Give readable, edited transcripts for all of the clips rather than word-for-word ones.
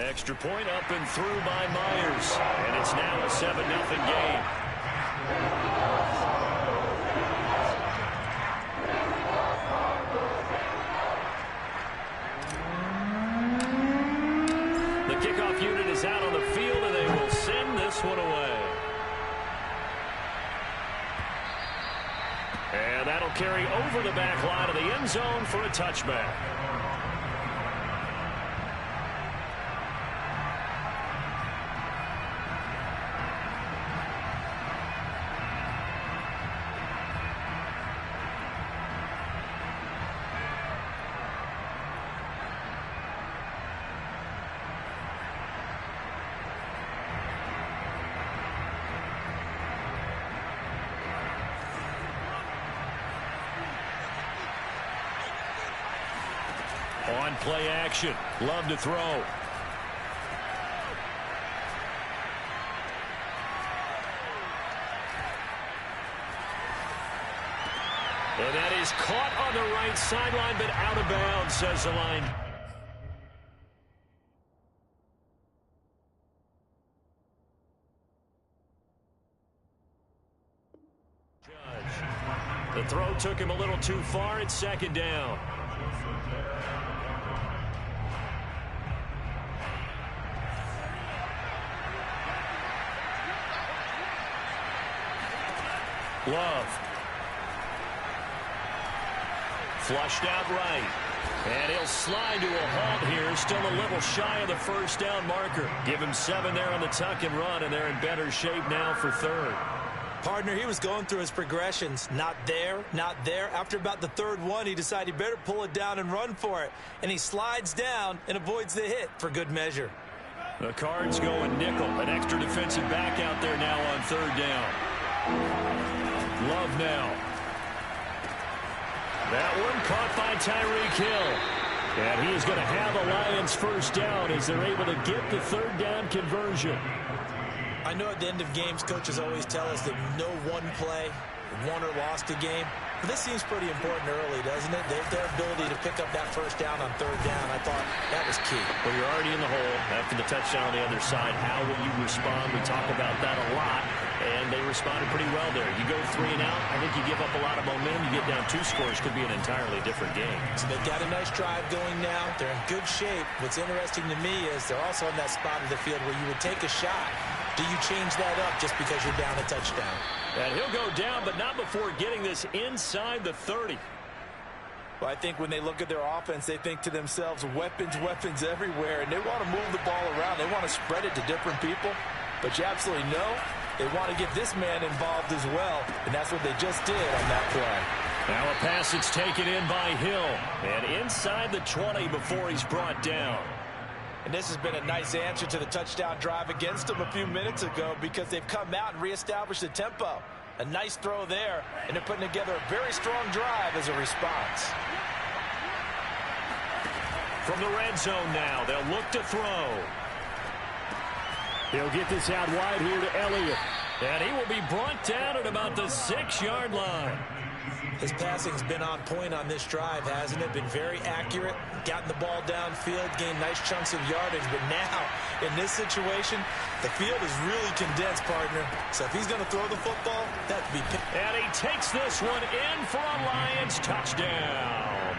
Extra point up and through by Myers. And it's now a 7-0 game. The kickoff unit is out on the field, and they will send this one away. And that'll carry over the back line of the end zone for a touchback. On play action. Love to throw. And that is caught on the right sideline, but out of bounds, says the line. Judge. The throw took him a little too far. It's second down. Love. Flushed out right. And he'll slide to a halt here. Still a little shy of the first down marker. Give him 7 there on the tuck and run, and they're in better shape now for third. Partner, he was going through his progressions. Not there, not there. After about the third one, he decided he better pull it down and run for it. And he slides down and avoids the hit for good measure. The Cards going nickel. An extra defensive back out there now on third down. Love now. That one caught by Tyreek Hill. And he is going to have a Lions first down as they're able to get the third down conversion. I know at the end of games, coaches always tell us that no one play won or lost a game. But this seems pretty important early, doesn't it? Their ability to pick up that first down on third down, I thought that was key. Well, you're already in the hole after the touchdown on the other side. How will you respond? We talk about that a lot. And they responded pretty well there. You go 3 and out, I think you give up a lot of momentum. You get down 2 scores, could be an entirely different game. So they've got a nice drive going now. They're in good shape. What's interesting to me is they're also on that spot of the field where you would take a shot. Do you change that up just because you're down a touchdown? And he'll go down, but not before getting this inside the 30. Well, I think when they look at their offense, they think to themselves, weapons, weapons everywhere, and they want to move the ball around. They want to spread it to different people. But you absolutely know they want to get this man involved as well, and that's what they just did on that play. Now a pass that's taken in by Hill, and inside the 20 before he's brought down. And this has been a nice answer to the touchdown drive against them a few minutes ago because they've come out and reestablished the tempo. A nice throw there, and they're putting together a very strong drive as a response. From the red zone now, they'll look to throw. He'll get this out wide here to Elliott. And he will be brought down at about the 6-yard line. His passing's been on point on this drive, hasn't it? Been very accurate, gotten the ball downfield, gained nice chunks of yardage. But now, in this situation, the field is really condensed, partner. So if he's going to throw the football, that would be picked. And he takes this one in for a Lions touchdown.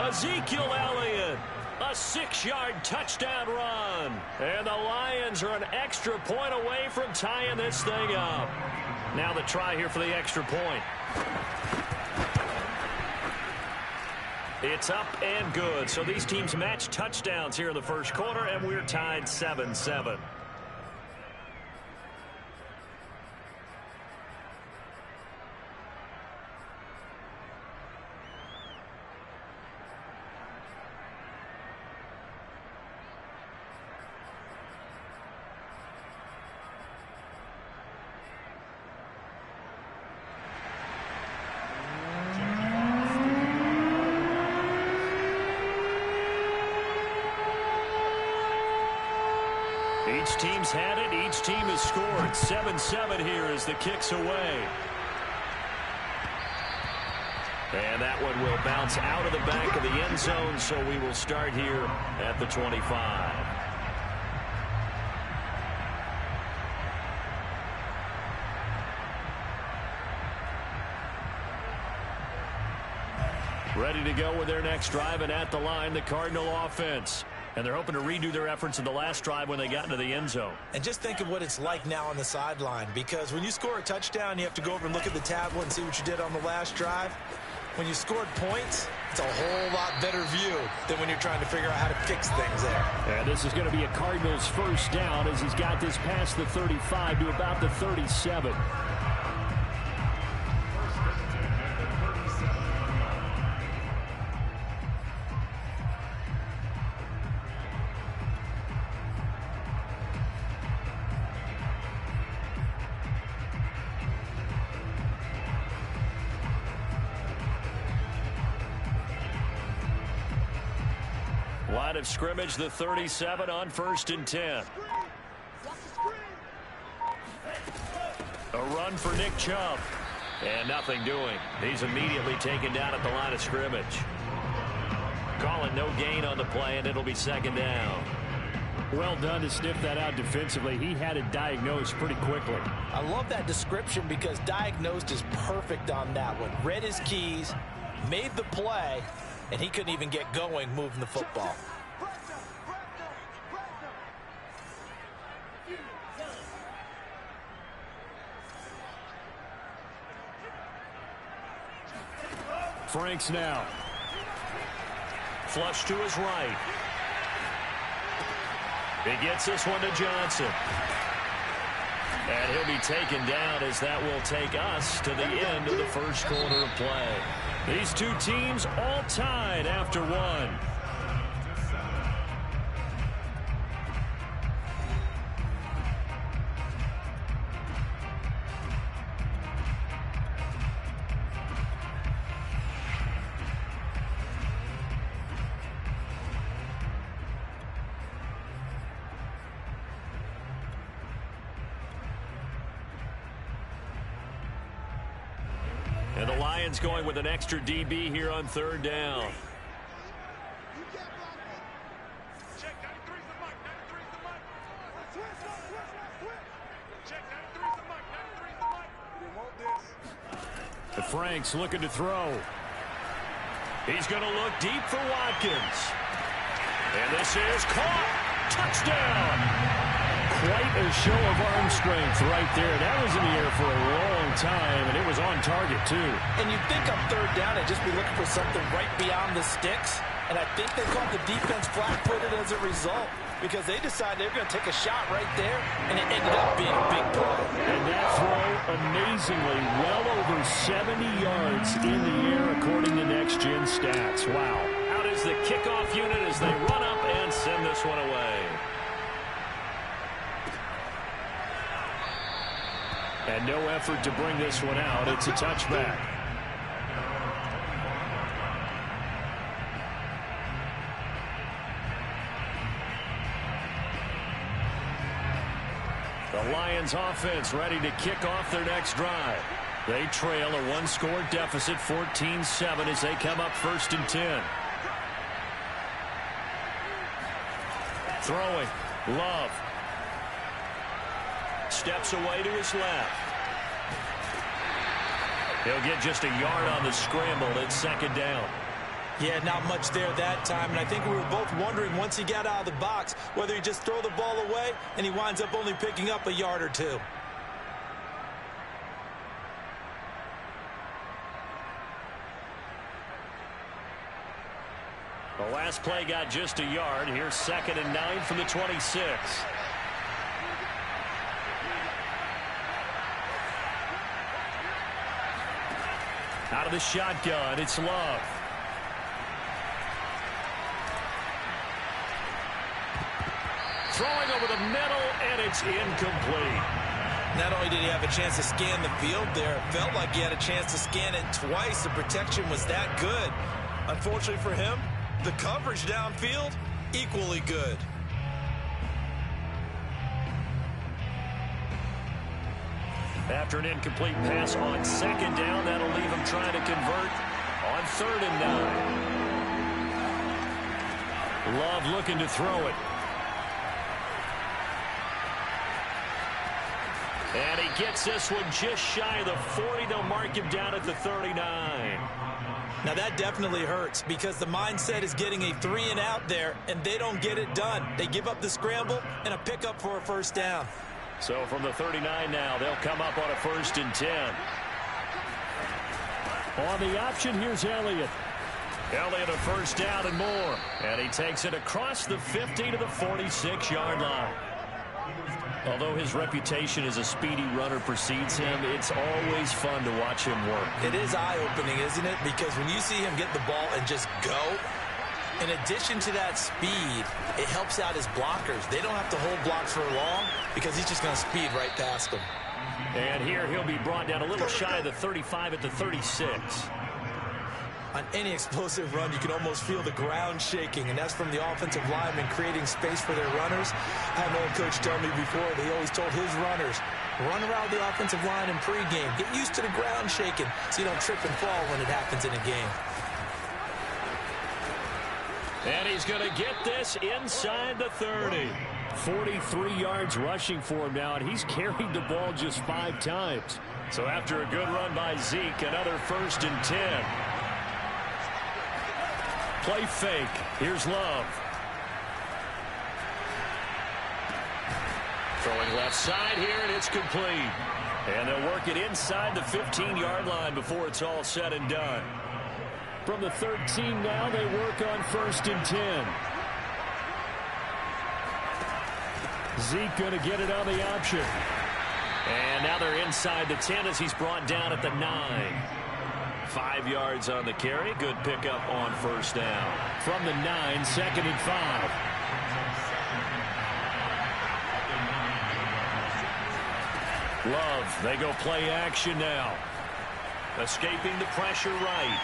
Ezekiel Elliott. A 6-yard touchdown run. And the Lions are an extra point away from tying this thing up. Now the try here for the extra point. It's up and good. So these teams match touchdowns here in the first quarter, and we're tied 7-7. Each team's had it. Each team has scored. 7-7 here as the kick's away. And that one will bounce out of the back of the end zone, so we will start here at the 25. Ready to go with their next drive, and at the line, the Cardinal offense. And they're hoping to redo their efforts in the last drive when they got into the end zone. And just think of what it's like now on the sideline, because when you score a touchdown, you have to go over and look at the tablet and see what you did on the last drive. When you scored points, it's a whole lot better view than when you're trying to figure out how to fix things there. And this is going to be a Cardinals first down as he's got this past the 35 to about the 37. Line of scrimmage, the 37 on 1st and 10. A run for Nick Chubb. And nothing doing. He's immediately taken down at the line of scrimmage. Calling no gain on the play, and it'll be 2nd down. Well done to sniff that out defensively. He had it diagnosed pretty quickly. I love that description because diagnosed is perfect on that one. Read his keys, made the play, and he couldn't even get going moving the football. Franks now. Flush to his right. He gets this one to Johnson. And he'll be taken down as that will take us to the end of the first quarter of play. These two teams all tied after one. And the Lions going with an extra DB here on 3rd down. The Franks looking to throw. He's going to look deep for Watkins. And this is caught. Touchdown. Quite a show of arm strength right there. That was in the air for a long time, and it was on target, too. And you'd think on 3rd down, they'd just be looking for something right beyond the sticks. And I think they caught the defense flat-footed as a result because they decided they were going to take a shot right there, and it ended up being a big play. And that throw, amazingly, well over 70 yards in the air, according to Next Gen Stats. Wow. Out is the kickoff unit as they run up and send this one away. And no effort to bring this one out. It's a touchback. The Lions offense ready to kick off their next drive. They trail a one-score deficit, 14-7, as they come up 1st and 10. Throwing. Love. Steps away to his left. He'll get just a yard on the scramble. It's 2nd down. Yeah, not much there that time, and I think we were both wondering once he got out of the box whether he just throw the ball away and he winds up only picking up a yard or two. The last play got just a yard. Here's 2nd and 9 from the 26. Out of the shotgun, it's Love. Throwing over the middle, and it's incomplete. Not only did he have a chance to scan the field there, it felt like he had a chance to scan it twice. The protection was that good. Unfortunately for him, the coverage downfield, equally good. After an incomplete pass on 2nd down, that'll leave him trying to convert on 3rd and 9. Love looking to throw it. And he gets this one just shy of the 40. They'll mark him down at the 39. Now that definitely hurts because the mindset is getting a 3-and-out there, and they don't get it done. They give up the scramble and a pickup for a first down. So from the 39 now, they'll come up on a 1st and 10. On the option, here's Elliott. Elliott a first down and more. And he takes it across the 50 to the 46-yard line. Although his reputation as a speedy runner precedes him, it's always fun to watch him work. It is eye-opening, isn't it? Because when you see him get the ball and just go, in addition to that speed, it helps out his blockers. They don't have to hold blocks for long because he's just going to speed right past them. And here he'll be brought down a little shy of the 35 at the 36. On any explosive run, you can almost feel the ground shaking, and that's from the offensive linemen creating space for their runners. I had an old coach tell me before that he always told his runners, run around the offensive line in pregame. Get used to the ground shaking so you don't trip and fall when it happens in a game. And he's going to get this inside the 30. 43 yards rushing for him now, and he's carried the ball just 5 times. So after a good run by Zeke, another 1st and 10. Play fake. Here's Love. Throwing left side here, and it's complete. And they'll work it inside the 15-yard line before it's all said and done. From the 13 now, they work on 1st and 10. Zeke going to get it on the option. And now they're inside the 10 as he's brought down at the 9. 5 yards on the carry. Good pickup on 1st down. From the 9, 2nd and 5. Love, they go play action now. Escaping the pressure right.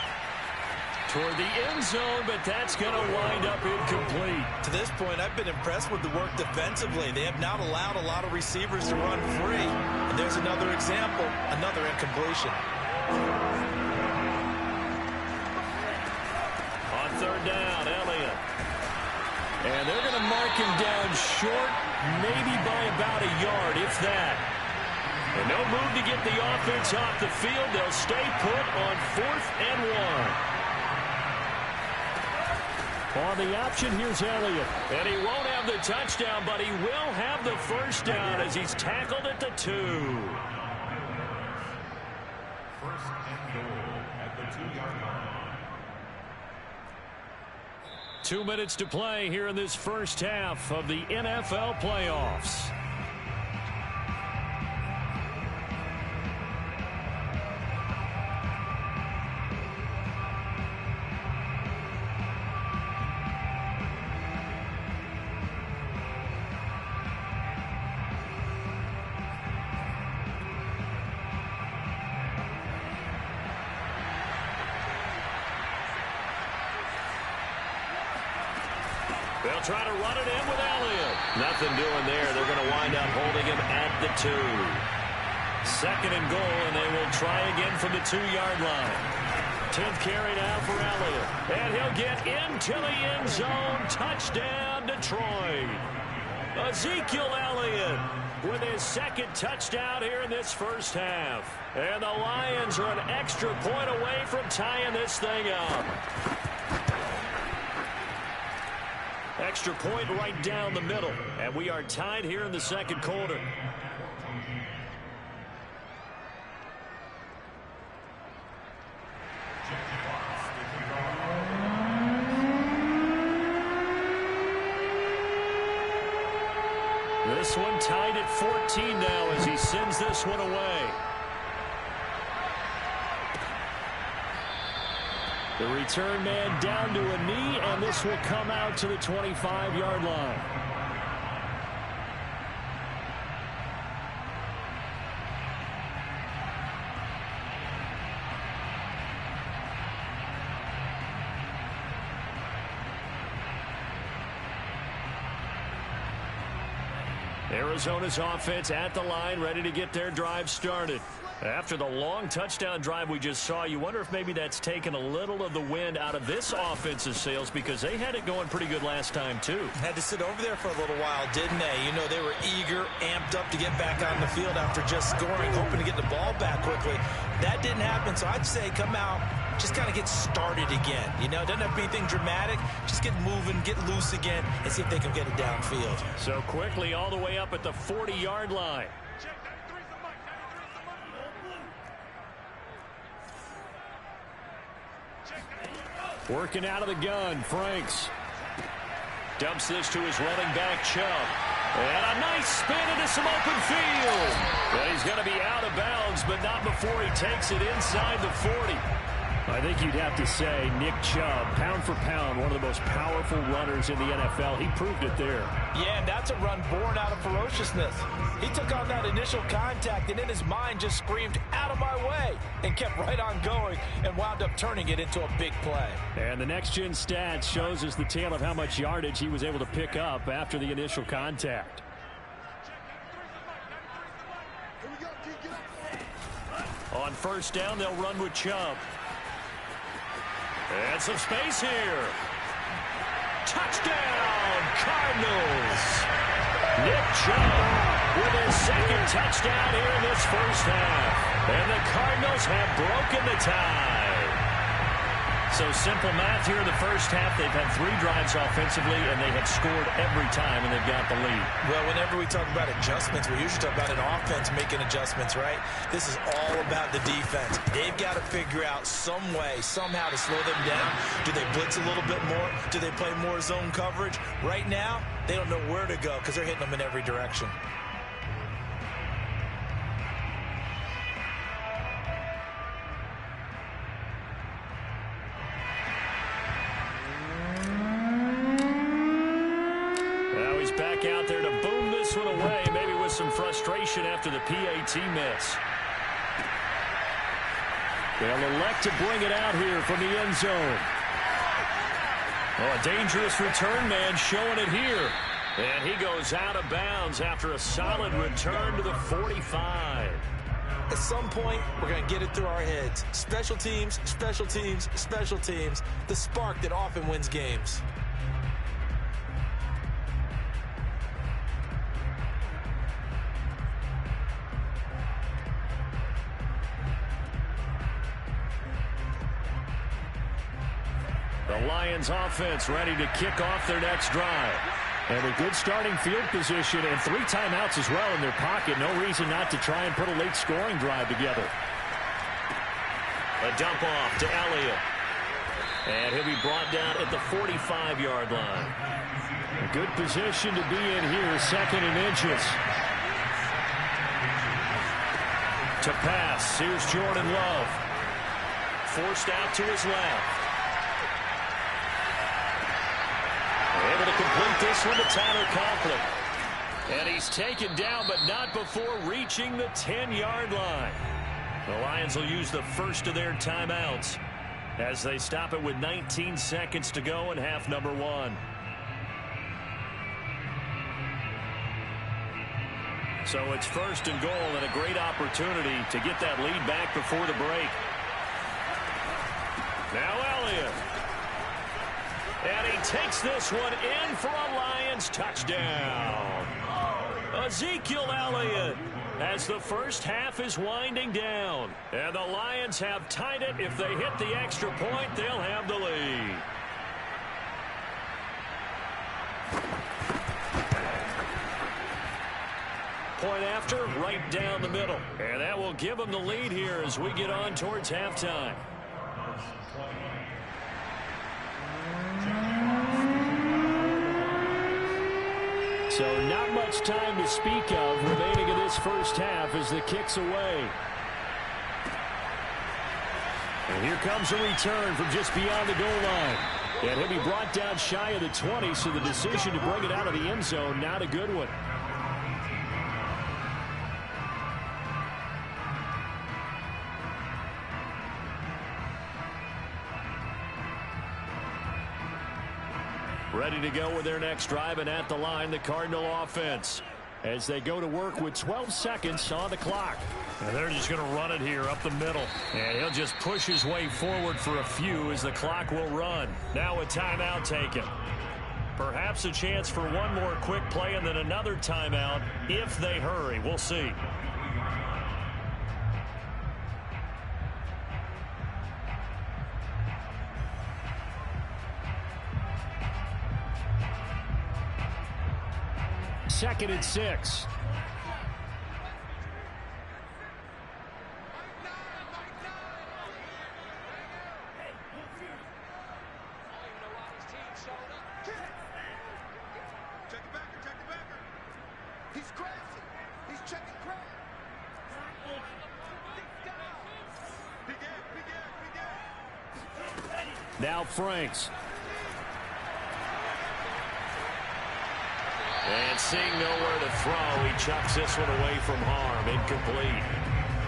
Toward the end zone, but that's going to wind up incomplete. To this point, I've been impressed with the work defensively. They have not allowed a lot of receivers to run free. And there's another example, another incompletion. On 3rd down, Elliott. And they're going to mark him down short, maybe by about a yard, if that. And no move to get the offense off the field. They'll stay put on 4th and 1. On the option, here's Elliott. And he won't have the touchdown, but he will have the 1st down as he's tackled at the 2. 1st and goal at the 2-yard line. 2 minutes to play here in this first half of the NFL playoffs. They'll try to run it in with Elliott. Nothing doing there. They're going to wind up holding him at the 2. 2nd and goal, and they will try again from the 2-yard line. 10th carry now for Elliott. And he'll get into the end zone. Touchdown, Detroit. Ezekiel Elliott with his 2nd touchdown here in this first half. And the Lions are an extra point away from tying this thing up. Extra point right down the middle. And we are tied here in the 2nd quarter. This one tied at 14 now as he sends this one away. The return man down to a knee, and this will come out to the 25-yard line. Arizona's offense at the line, ready to get their drive started. After the long touchdown drive we just saw, you wonder if maybe that's taken a little of the wind out of this offense's sails, because they had it going pretty good last time, too. Had to sit over there for a little while, didn't they? You know, they were eager, amped up to get back on the field after just scoring, hoping to get the ball back quickly. That didn't happen, so I'd say come out, just kind of get started again. You know, it doesn't have to be anything dramatic. Just get moving, get loose again, and see if they can get it downfield. So quickly all the way up at the 40-yard line. Working out of the gun, Franks. Dumps this to his running back, Chubb. And a nice spin into some open field. Well, he's going to be out of bounds, but not before he takes it inside the 40. I think you'd have to say Nick Chubb, pound for pound, one of the most powerful runners in the NFL. He proved it there. Yeah, and that's a run born out of ferociousness. He took on that initial contact, and in his mind just screamed, "Out of my way," and kept right on going and wound up turning it into a big play. And the next-gen stats shows us the tale of how much yardage he was able to pick up after the initial contact. On first down, they'll run with Chubb. And some space here. Touchdown, Cardinals. Nick Chubb with his second touchdown here in this first half. And the Cardinals have broken the tie. So simple math here in the first half. They've had 3 drives offensively, and they have scored every time, and they've got the lead. Well, whenever we talk about adjustments, we usually talk about an offense making adjustments, right? This is all about the defense. They've got to figure out some way, somehow to slow them down. Do they blitz a little bit more? Do they play more zone coverage? Right now, they don't know where to go because they're hitting them in every direction. Back out there to boom this one away, maybe with some frustration after the PAT miss. They'll elect to bring it out here from the end zone. Oh, a dangerous return man showing it here. And he goes out of bounds after a solid return to the 45. At some point, we're going to get it through our heads. Special teams, special teams, special teams. The spark that often wins games. The Lions offense ready to kick off their next drive. And a good starting field position and 3 timeouts as well in their pocket. No reason not to try and put a late scoring drive together. A dump off to Elliott. And he'll be brought down at the 45-yard line. A good position to be in here, 2nd and inches. To pass, here's Jordan Love. Forced out to his left. Able to complete this one to Tyler Conklin. And he's taken down, but not before reaching the 10-yard line. The Lions will use the first of their timeouts as they stop it with 19 seconds to go in half number 1. So it's 1st and goal and a great opportunity to get that lead back before the break. Now Elliott. And he takes this one in for a Lions touchdown. Ezekiel Elliott as the first half is winding down. And the Lions have tied it. If they hit the extra point, they'll have the lead. Point after, right down the middle. And that will give them the lead here as we get on towards halftime. So not much time to speak of remaining in this first half as the kick's away. And here comes a return from just beyond the goal line. And he'll be brought down shy of the 20, so the decision to bring it out of the end zone, not a good one. Ready to go with their next drive, and at the line, the Cardinal offense as they go to work with 12 seconds on the clock. And they're just going to run it here up the middle. And he'll just push his way forward for a few as the clock will run. Now a timeout taken. Perhaps a chance for one more quick play and then another timeout if they hurry. We'll see. 2nd and 6. Now Franks. And seeing nowhere to throw, he chucks this one away from harm. Incomplete.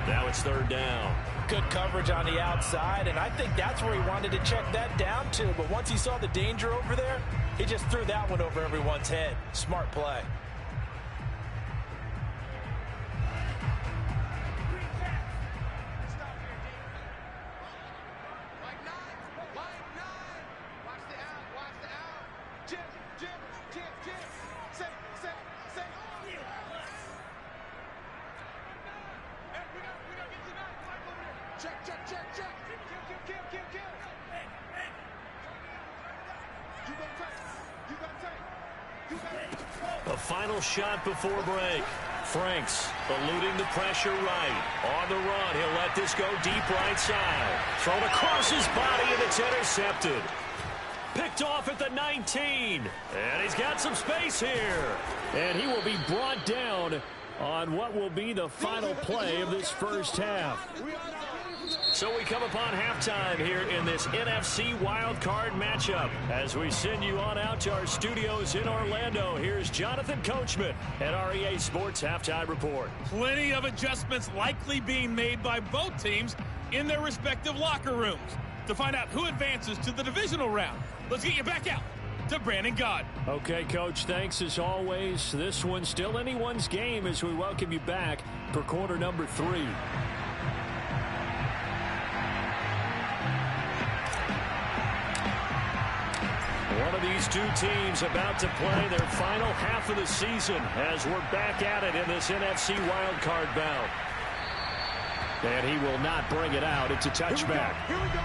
Now it's 3rd down. Good coverage on the outside, and I think that's where he wanted to check that down to. But once he saw the danger over there, he just threw that one over everyone's head. Smart play. A final shot before break. Franks eluding the pressure right. On the run, he'll let this go deep right side. Thrown across his body, and it's intercepted. Picked off at the 19. And he's got some space here. And he will be brought down on what will be the final play of this first half. So we come upon halftime here in this NFC wildcard matchup. As we send you on out to our studios in Orlando, here's Jonathan Coachman at REA Sports Halftime Report. Plenty of adjustments likely being made by both teams in their respective locker rooms. To find out who advances to the divisional round, let's get you back out to Brandon Gaudin. Okay, Coach, thanks as always. This one's still anyone's game as we welcome you back for quarter number 3. One of these two teams about to play their final half of the season as we're back at it in this NFC wildcard bout. And he will not bring it out. It's a touchback. Here we go.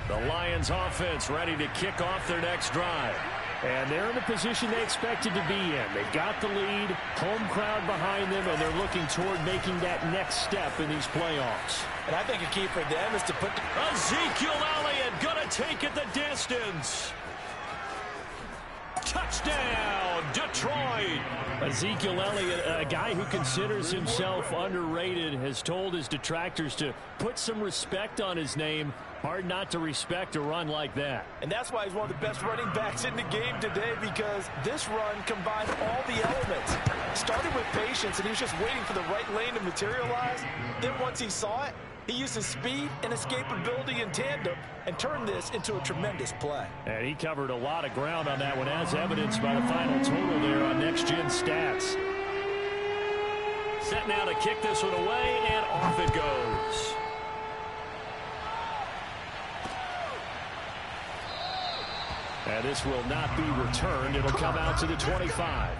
The Lions offense ready to kick off their next drive. And they're in the position they expected to be in. They've got the lead, home crowd behind them, and they're looking toward making that next step in these playoffs. And I think a key for them is to put Ezekiel Elliott gonna take it the distance. Touchdown, Detroit. Ezekiel Elliott, a guy who considers himself underrated, has told his detractors to put some respect on his name. Hard not to respect a run like that. And that's why he's one of the best running backs in the game today, because this run combined all the elements. Started with patience, and he was just waiting for the right lane to materialize. Then once he saw it, he used his speed and escapability in tandem and turned this into a tremendous play. And he covered a lot of ground on that one, as evidenced by the final total there on Next Gen Stats. Set now to kick this one away, and off it goes. And this will not be returned. It'll come out to the 25.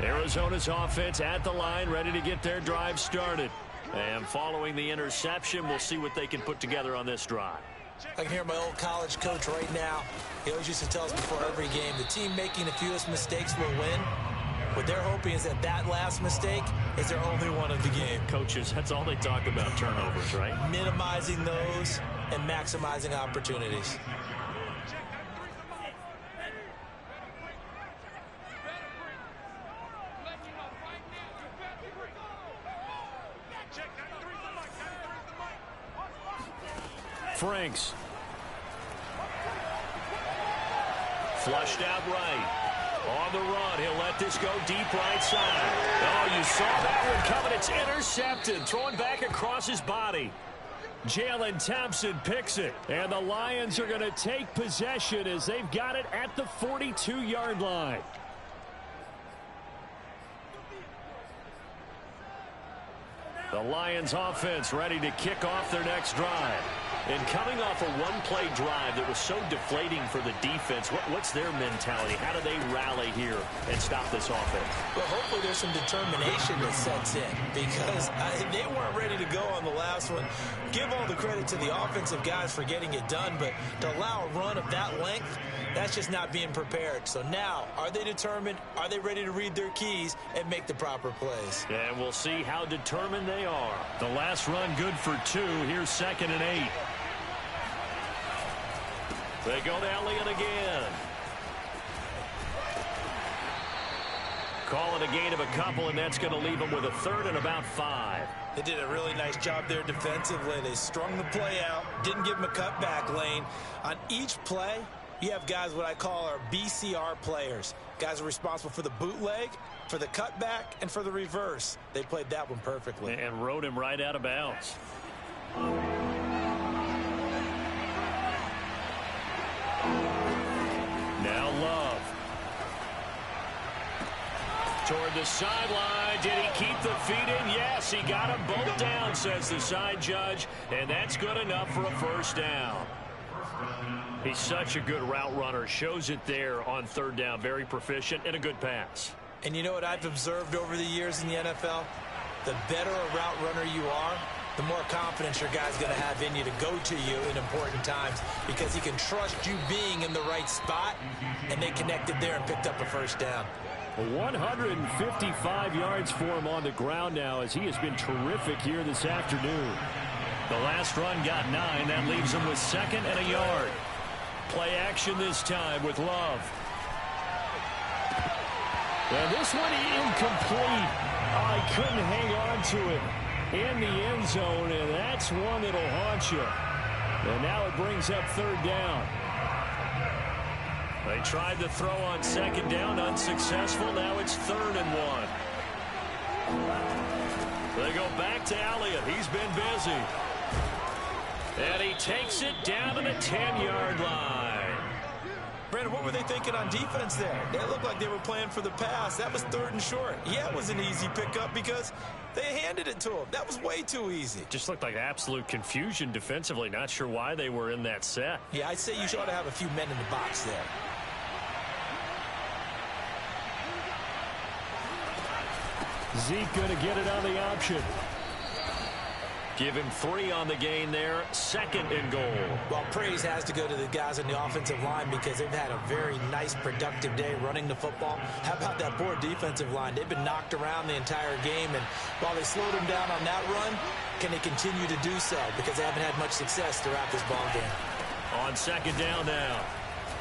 Arizona's offense at the line, ready to get their drive started. And following the interception, we'll see what they can put together on this drive. I can hear my old college coach right now. He always used to tell us before every game, the team making the fewest mistakes will win. What they're hoping is that that last mistake is their only one of the game. Coaches, that's all they talk about, turnovers, right? Minimizing those and maximizing opportunities. Franks. Flushed out right. On the run, he'll let this go deep right side. Oh, you saw that one coming. It's intercepted. Throwing back across his body. Jalen Thompson picks it. And the Lions are going to take possession as they've got it at the 42-yard line. The Lions offense ready to kick off their next drive. And coming off a one-play drive that was so deflating for the defense, what's their mentality? How do they rally here and stop this offense? Well, hopefully there's some determination that sets in because they weren't ready to go on the last one. Give all the credit to the offensive guys for getting it done, but to allow a run of that length, that's just not being prepared. So now, are they determined? Are they ready to read their keys and make the proper plays? And we'll see how determined they are. The last run good for 2. Here's 2nd and 8. They go to Elliott again. Call it a gain of a couple, and that's going to leave them with a 3rd and about 5. They did a really nice job there defensively. They strung the play out, didn't give them a cutback lane. On each play, you have guys what I call our BCR players. Guys are responsible for the bootleg, for the cutback, and for the reverse. They played that one perfectly. And rode him right out of bounds. Now Love. Toward the sideline. Did he keep the feet in? Yes, he got them both down, says the side judge. And that's good enough for a 1st down. He's such a good route runner. Shows it there on 3rd down. Very proficient and a good pass. And you know what I've observed over the years in the NFL? The better a route runner you are, the more confidence your guy's going to have in you to go to you in important times because he can trust you being in the right spot, and they connected there and picked up a 1st down. 155 yards for him on the ground now as he has been terrific here this afternoon. The last run got 9. That leaves him with 2nd and a yard. Play action this time with Love. And this one incomplete. I couldn't hang on to it in the end zone, and that's one that'll haunt you. And now it brings up 3rd down. They tried to throw on 2nd down, unsuccessful. Now it's 3rd and 1. They go back to Elliott. He's been busy. And he takes it down to the 10-yard line. Brandon, what were they thinking on defense there? They looked like they were playing for the pass. That was 3rd and short. Yeah, it was an easy pickup because they handed it to him. That was way too easy. Just looked like absolute confusion defensively. Not sure why they were in that set. Yeah, I'd say you ought to have a few men in the box there. Zeke going to get it on the option. Give him 3 on the gain there. 2nd and goal. Well, praise has to go to the guys on the offensive line because they've had a very nice, productive day running the football. How about that poor defensive line? They've been knocked around the entire game, and while they slowed them down on that run, can they continue to do so? Because they haven't had much success throughout this ball game. On 2nd down now,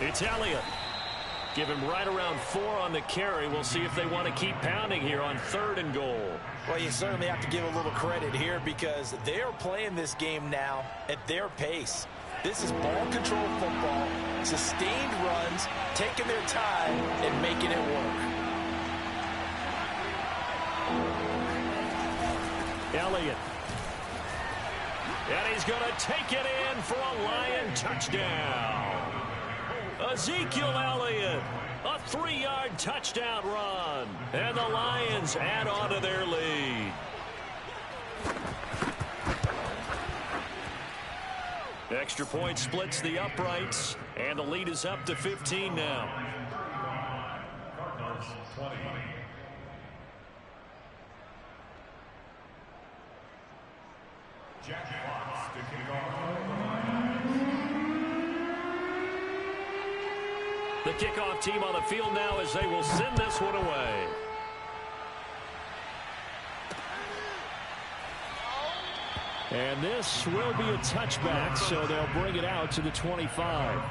it's Elliott. Give him right around 4 on the carry. We'll see if they want to keep pounding here on 3rd and goal. Well, you certainly have to give a little credit here because they're playing this game now at their pace. This is ball control football, sustained runs, taking their time and making it work. Elliott. And he's going to take it in for a Lion touchdown. Ezekiel Elliott, a 3-yard touchdown run. And the Lions add on to their lead. Extra point splits the uprights, and the lead is up to 15 now. Cardinals 20. Jack Fox to kick off. The kickoff team on the field now as they will send this one away. And this will be a touchback, so they'll bring it out to the 25.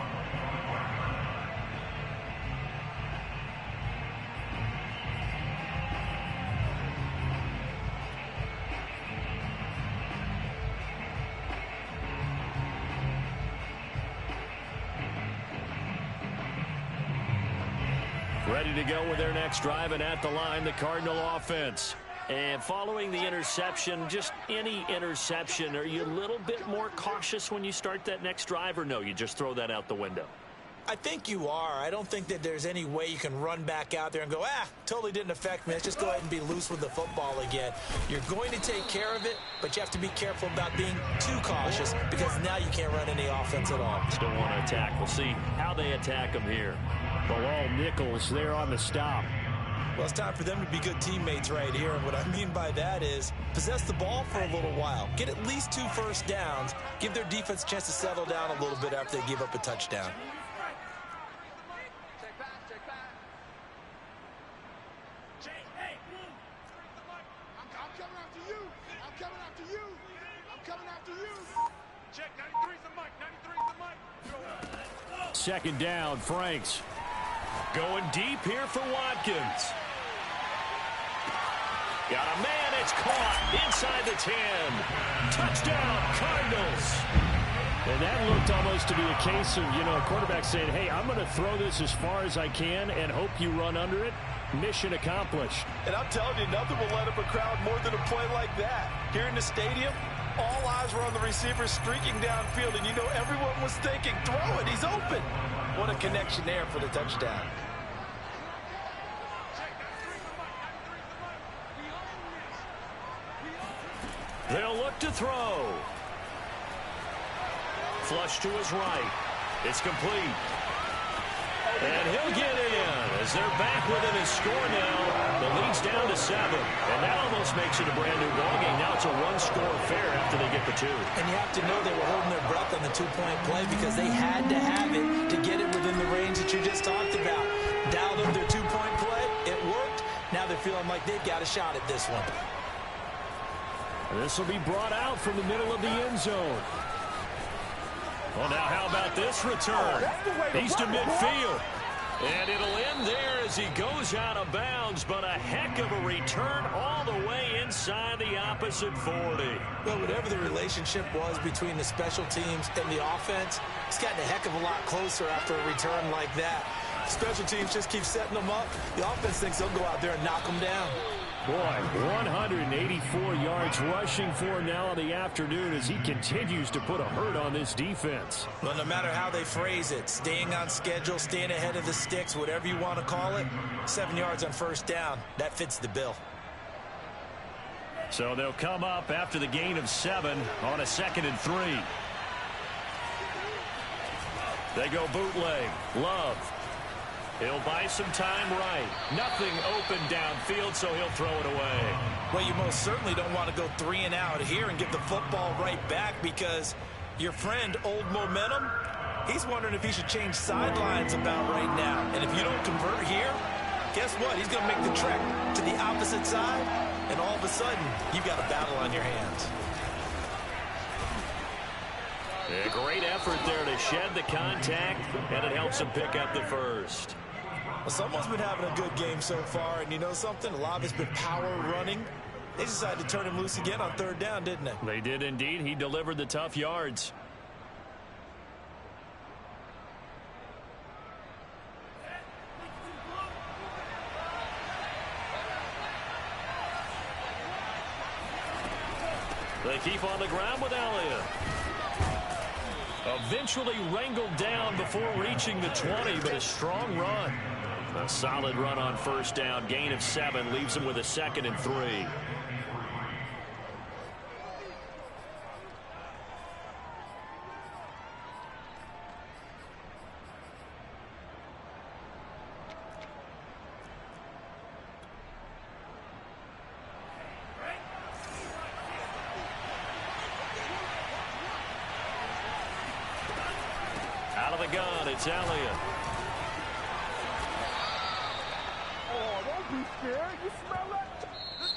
Ready to go with their next drive, and at the line, the Cardinal offense. And following the interception, just any interception, are you a little bit more cautious when you start that next drive, or no, you just throw that out the window? I think you are. I don't think that there's any way you can run back out there and go, totally didn't affect me. Let's just go ahead and be loose with the football again. You're going to take care of it, but you have to be careful about being too cautious because now you can't run any offense at all. Still want to attack. We'll see how they attack them here. Bilal Nichols there on the stop. Well, it's time for them to be good teammates right here. And what I mean by that is possess the ball for a little while. Get at least 2 first downs. Give their defense a chance to settle down a little bit after they give up a touchdown. Second down, Franks. Going deep here for Watkins. Got a man, it's caught inside the 10. Touchdown, Cardinals. And that looked almost to be a case of, a quarterback saying, hey, I'm going to throw this as far as I can and hope you run under it. Mission accomplished. And I'm telling you, nothing will let up a crowd more than a play like that. Here in the stadium, all eyes were on the receiver streaking downfield, and everyone was thinking, throw it, he's open. What a connection there for the touchdown. They'll look to throw. Flush to his right. It's complete. And he'll get in as they're back within his score now. The lead's down to 7. And that almost makes it a brand new ball game. Now it's a one-score affair after they get the 2. And you have to know they were holding their breath on the 2-point play because they had to have it to get it within the range that you just talked about. Dialed up their 2-point play. It worked. Now they're feeling like they've got a shot at this one. This will be brought out from the middle of the end zone. Well, now how about this return? He's to midfield. And it'll end there as he goes out of bounds, but a heck of a return all the way inside the opposite 40. Well, whatever the relationship was between the special teams and the offense, it's gotten a heck of a lot closer after a return like that. Special teams just keep setting them up. The offense thinks they'll go out there and knock them down. Boy, 184 yards rushing for him now in the afternoon as he continues to put a hurt on this defense. Well, no matter how they phrase it, staying on schedule, staying ahead of the sticks, whatever you want to call it, 7 yards on first down, that fits the bill. So they'll come up after the gain of 7 on a 2nd and 3. They go bootleg. Love. He'll buy some time right. Nothing open downfield, so he'll throw it away. Well, you most certainly don't want to go 3 and out here and give the football right back because your friend, Old Momentum, he's wondering if he should change sidelines about right now. And if you don't convert here, guess what? He's going to make the trek to the opposite side, and all of a sudden, you've got a battle on your hands. A great effort there to shed the contact, and it helps him pick up the first. Well, someone's been having a good game so far, and you know something? A lot of it's been power running. They decided to turn him loose again on 3rd down, didn't they? They did indeed. He delivered the tough yards. They keep on the ground with Elliott. Eventually wrangled down before reaching the 20, but a strong run. A solid run on first down. Gain of 7 leaves him with a 2nd and 3. Out of the gun, it's Elliott.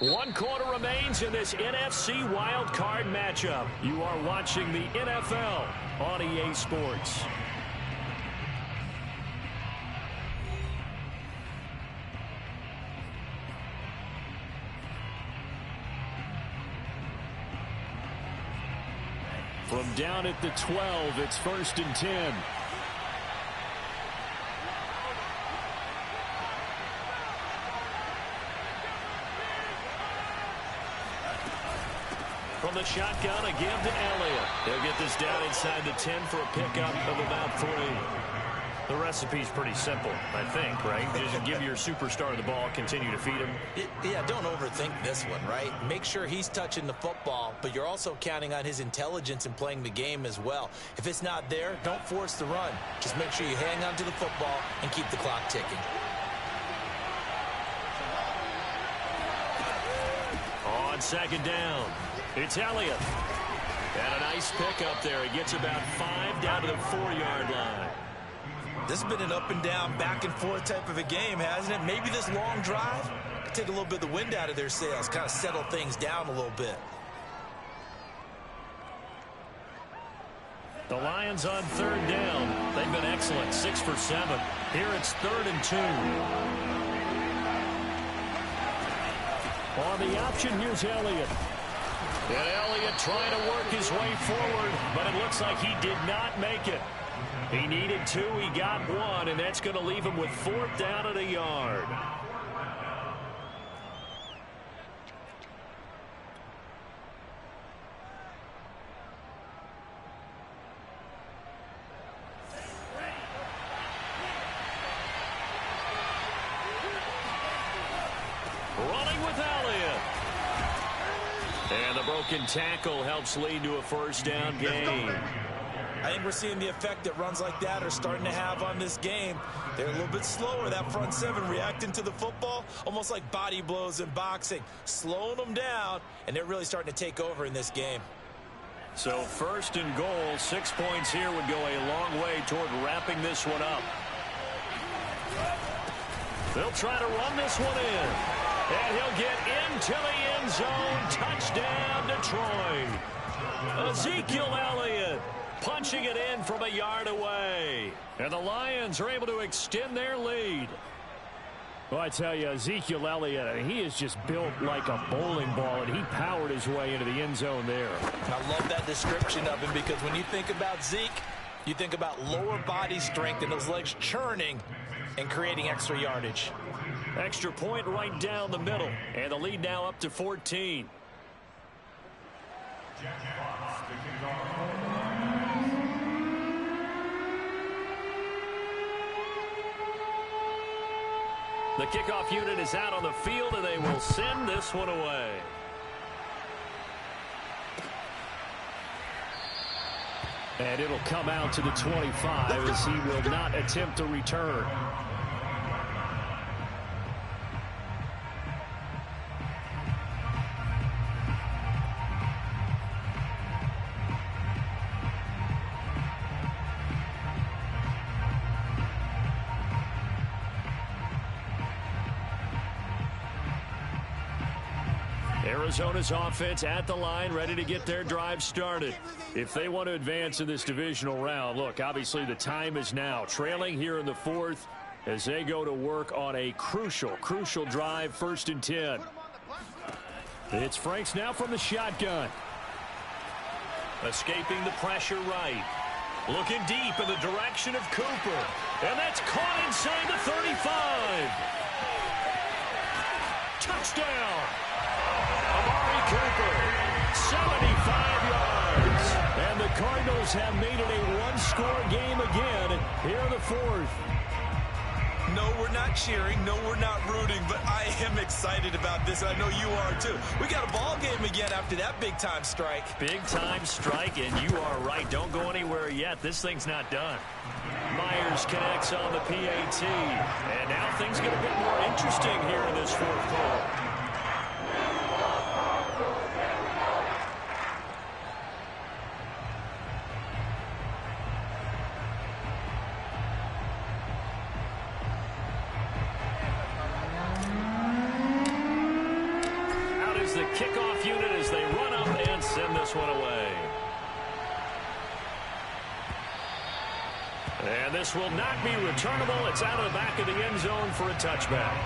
1 quarter remains in this NFC Wild Card matchup. You are watching the NFL on EA Sports. From down at the 12, it's 1st and 10. From the shotgun, a give to Elliott. They'll get this down inside the 10 for a pickup of about 3. The recipe's pretty simple, I think, right? Just give your superstar the ball, continue to feed him. Yeah, don't overthink this one, right? Make sure he's touching the football, but you're also counting on his intelligence in playing the game as well. If it's not there, don't force the run. Just make sure you hang on to the football and keep the clock ticking. On 2nd down, it's Elliott. And a nice pickup there. He gets about 5 down to the 4-yard line. This has been an up and down, back and forth type of a game, hasn't it? Maybe this long drive could take a little bit of the wind out of their sails, kind of settle things down a little bit. The Lions on 3rd down. They've been excellent, 6 for 7. Here it's 3rd and 2. On the option, here's Elliott. And Elliott trying to work his way forward, but it looks like he did not make it. He needed 2, he got 1, and that's going to leave him with 4th down at a yard. Running with Elliott. And the broken tackle helps lead to a 1st down gain. I think we're seeing the effect that runs like that are starting to have on this game. They're a little bit slower, that front 7 reacting to the football, almost like body blows in boxing, slowing them down, and they're really starting to take over in this game. So 1st and goal, 6 points here would go a long way toward wrapping this one up. They'll try to run this one in. And he'll get into the end zone. Touchdown, Detroit. Ezekiel Elliott punching it in from a yard away. And the Lions are able to extend their lead. Well, I tell you, Ezekiel Elliott, I mean, he is just built like a bowling ball, and he powered his way into the end zone there. I love that description of him because when you think about Zeke, you think about lower body strength and those legs churning and creating extra yardage. Extra point right down the middle, and the lead now up to 14. The kickoff unit is out on the field, and they will send this one away. And it'll come out to the 25 as he will not attempt to return. Arizona's offense at the line, ready to get their drive started. If they want to advance in this divisional round, look, obviously the time is now. Trailing here in the 4th as they go to work on a crucial drive, 1st and 10. It's Franks now from the shotgun. Escaping the pressure right. Looking deep in the direction of Cooper. And that's caught inside the 35. Touchdown. Amari Cooper, 75 yards. And the Cardinals have made it a one-score game again here in the 4th. No, we're not cheering. No, we're not rooting. But I am excited about this, and I know you are too. We got a ball game again after that big-time strike. Big-time strike, and you are right. Don't go anywhere yet. This thing's not done. Myers connects on the PAT. And now things get a bit more interesting here in this 4th quarter. and send this one away. And this will not be returnable. It's out of the back of the end zone for a touchback.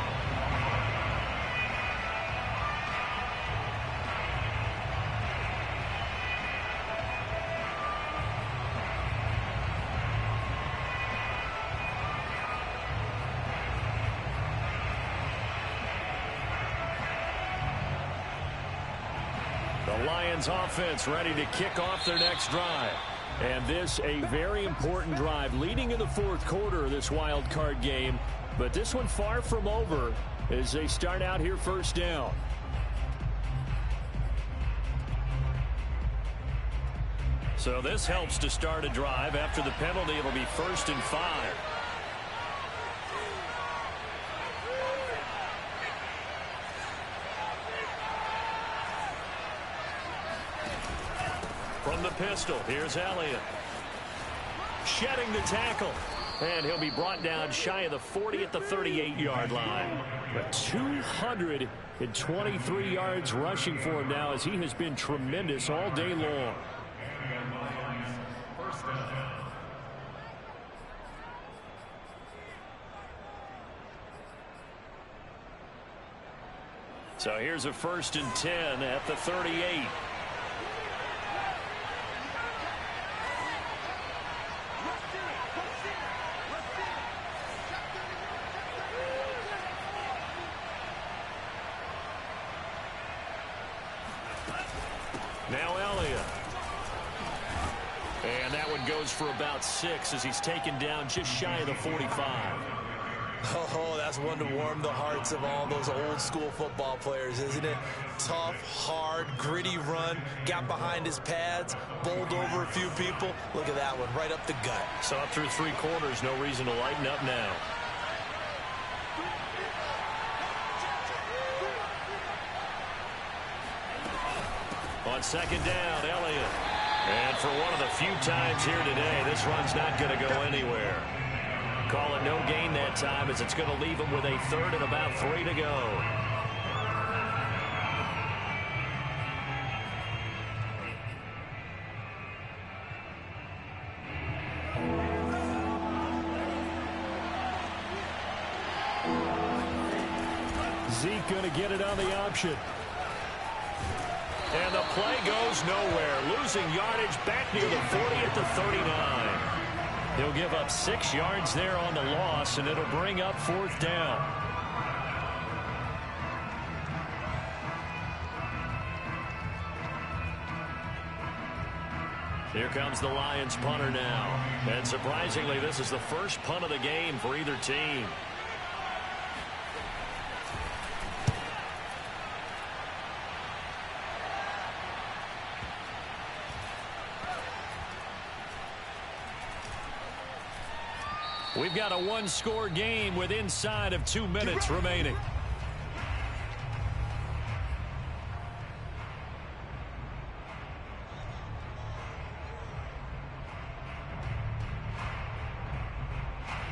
The Lions offense ready to kick off their next drive. And this a very important drive leading in the fourth quarter of this wild card game. But this one far from over as they start out here first down. So this helps to start a drive. After the penalty, it'll be 1st and 5. From the pistol, here's Elliott. Shedding the tackle. And he'll be brought down shy of the 40 at the 38-yard line. But 223 yards rushing for him now as he has been tremendous all day long. So here's a 1st and 10 at the 38. Now Elliott. And that one goes for about 6 as he's taken down just shy of the 45. Oh, that's one to warm the hearts of all those old school football players, isn't it? Tough, hard, gritty run. Got behind his pads, bowled over a few people. Look at that one, right up the gut. So up through 3 quarters, no reason to lighten up now. On 2nd down, Elliott. And for one of the few times here today, this run's not going to go anywhere. Call it no gain that time as it's going to leave him with a 3rd and about 3 to go. Zeke going to get it on the option. And the play goes nowhere. Losing yardage back near the 40 at the 39. He'll give up 6 yards there on the loss, and it'll bring up 4th down. Here comes the Lions punter now. And surprisingly, this is the first punt of the game for either team. We've got a 1-score game with inside of 2 minutes remaining.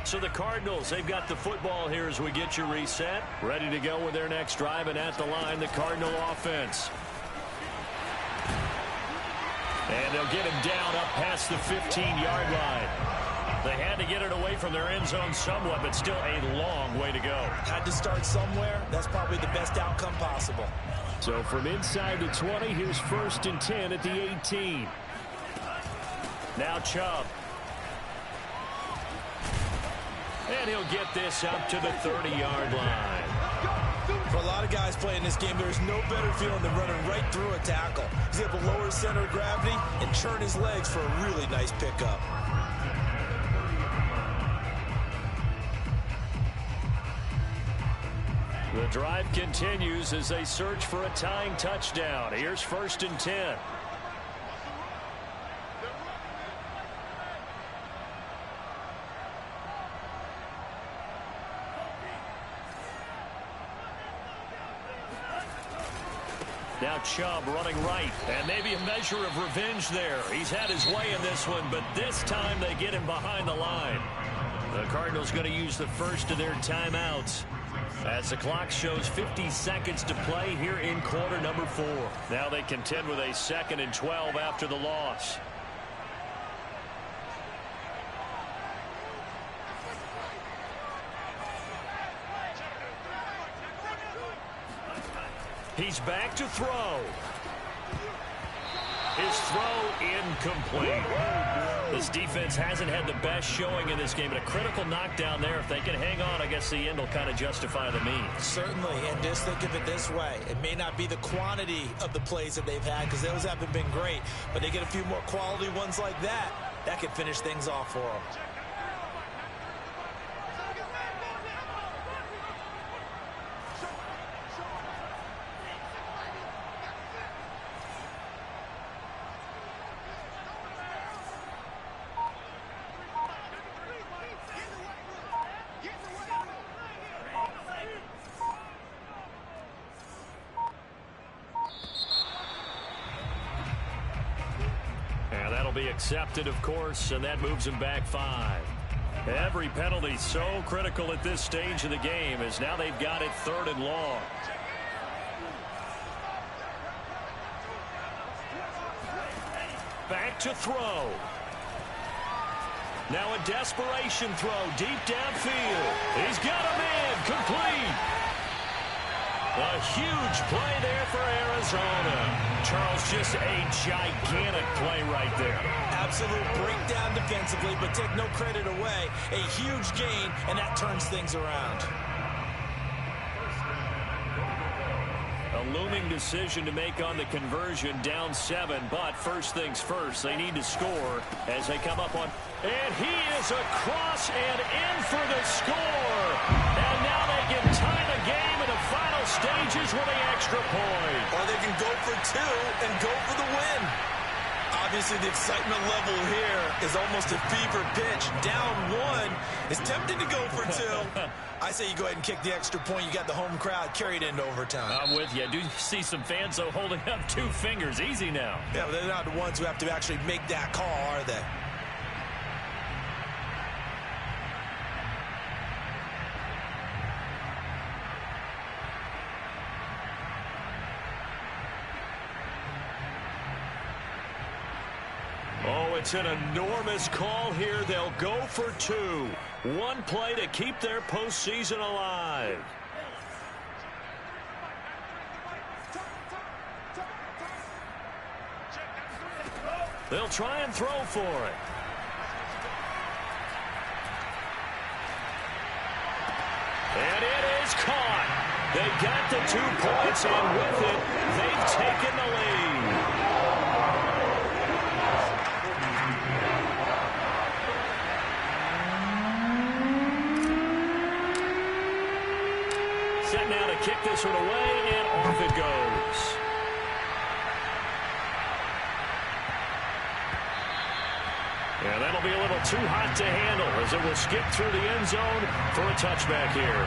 So the Cardinals, they've got the football here as we get you reset. Ready to go with their next drive, and at the line, the Cardinal offense. And they'll get him down up past the 15-yard line. They had to get it away from their end zone somewhat, but still a long way to go. Had to start somewhere. That's probably the best outcome possible. So from inside the 20, here's 1st and 10 at the 18. Now Chubb. And he'll get this up to the 30-yard line. For a lot of guys playing this game, there's no better feeling than running right through a tackle. He's able to lower his center of gravity and churn his legs for a really nice pickup. The drive continues as they search for a tying touchdown. Here's 1st and 10. Now Chubb running right, and maybe a measure of revenge there. He's had his way in this one, but this time they get him behind the line. The Cardinals going to use the first of their timeouts. As the clock shows 50 seconds to play here in quarter number 4. Now they contend with a 2nd and 12 after the loss. He's back to throw. His throw incomplete. This defense hasn't had the best showing in this game, but a critical knockdown there. If they can hang on, I guess the end will kind of justify the means. Certainly, and just think of it this way. It may not be the quantity of the plays that they've had, because those haven't been great, but they get a few more quality ones like that. That could finish things off for them. Be accepted, of course, and that moves him back 5. Every penalty so critical at this stage of the game, as now they've got it 3rd and long. Back to throw. Now a desperation throw deep downfield. He's got a man complete. A huge play there for Arizona. Charles, just a gigantic play right there. Absolute breakdown defensively, but take no credit away. A huge gain, and that turns things around. A looming decision to make on the conversion, down 7, but first things first, they need to score as they come up on. And he is across and in for the score. And now they can tie the game in the final stages with the extra point. Or they can go for 2 and go for the win. Obviously, the excitement level here is almost a fever pitch. Down 1 is tempting to go for 2. I say you go ahead and kick the extra point. You got the home crowd carried into overtime. I'm with you. I do see some fans, though, holding up 2 fingers. Easy now. Yeah, but they're not the ones who have to actually make that call, are they? Oh, it's an enormous call here. They'll go for 2. 1 play to keep their postseason alive. They'll try and throw for it. And it is caught. They got the 2 points, and with it, they've taken the lead. Set now to kick this one away, and off it goes. And that'll be a little too hot to handle as it will skip through the end zone for a touchback here.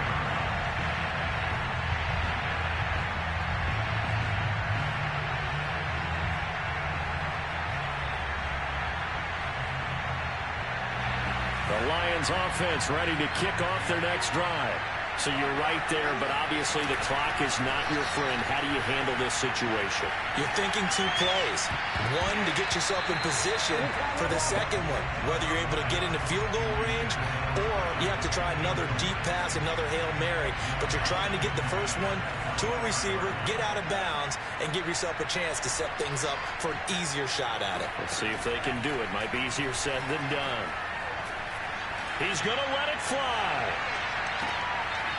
The Lions offense ready to kick off their next drive. So you're right there, but obviously the clock is not your friend. How do you handle this situation? You're thinking 2 plays. 1 to get yourself in position for the second one, whether you're able to get into field goal range or you have to try another deep pass, another Hail Mary. But you're trying to get the first one to a receiver, get out of bounds, and give yourself a chance to set things up for an easier shot at it. Let's see if they can do it. Might be easier said than done. He's going to let it fly.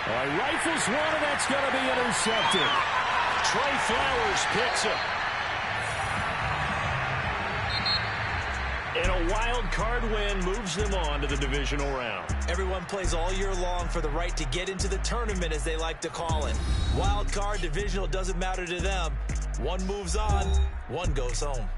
All right, rifles one, and that's going to be intercepted. Trey Flowers picks it. And a wild card win moves them on to the divisional round. Everyone plays all year long for the right to get into the tournament, as they like to call it. Wild card, divisional, doesn't matter to them. One moves on, one goes home.